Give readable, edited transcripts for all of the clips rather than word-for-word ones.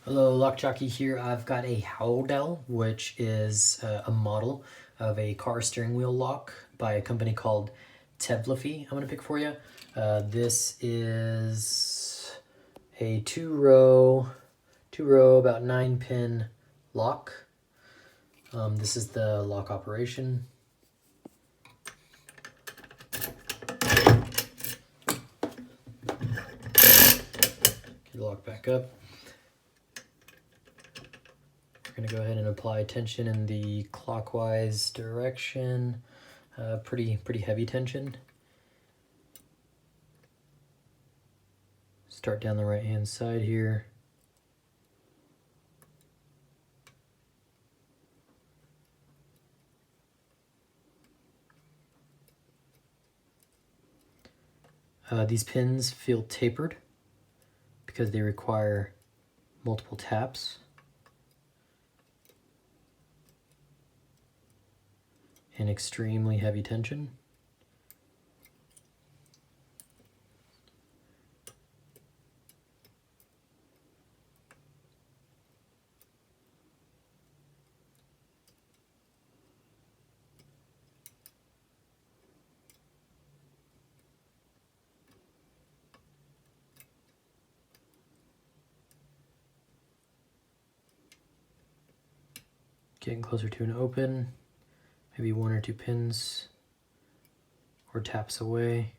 Hello, Lock Jockey here. I've got a Haodele, which is a model of a car steering wheel lock by a company called Tevlaphee. I'm going to pick for you. This is a two-row, about 9-pin lock. This is the lock operation. Get the lock back up. We're going to go ahead and apply tension in the clockwise direction. Pretty heavy tension. Start down the right hand side here. These pins feel tapered because they require multiple taps. And extremely heavy tension. Getting closer to an open. Maybe 1 or 2 pins or taps away.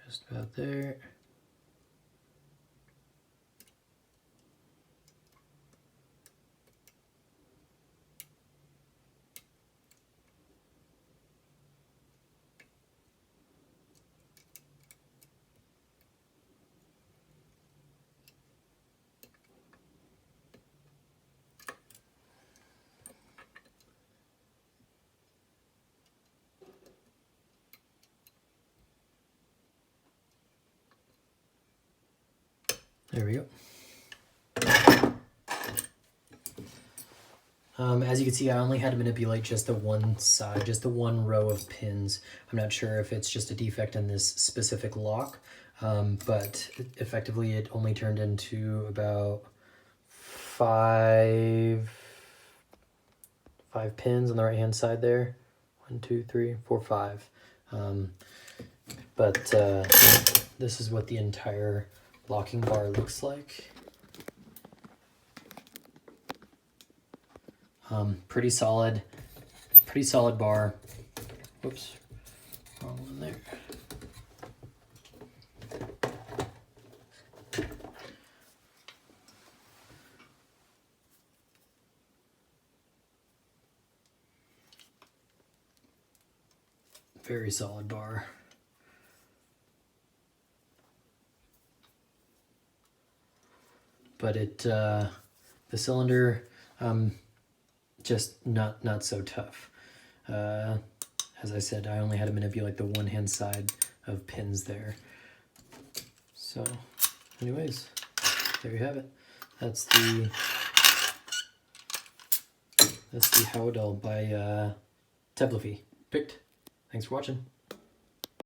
Just about there. There we go. As you can see, I only had to manipulate just the one side, just the one row of pins. I'm not sure if it's just a defect in this specific lock, but effectively it only turned into about five pins on the right hand side there. 1, 2, 3, 4, 5. But this is what the entire locking bar looks like. Pretty solid bar. Whoops, wrong one there. Very solid bar. But the cylinder, just not so tough. As I said, I only had to manipulate the one hand side of pins there. So anyways, there you have it. That's the Haodele by Tevlaphee. Picked. Thanks for watching.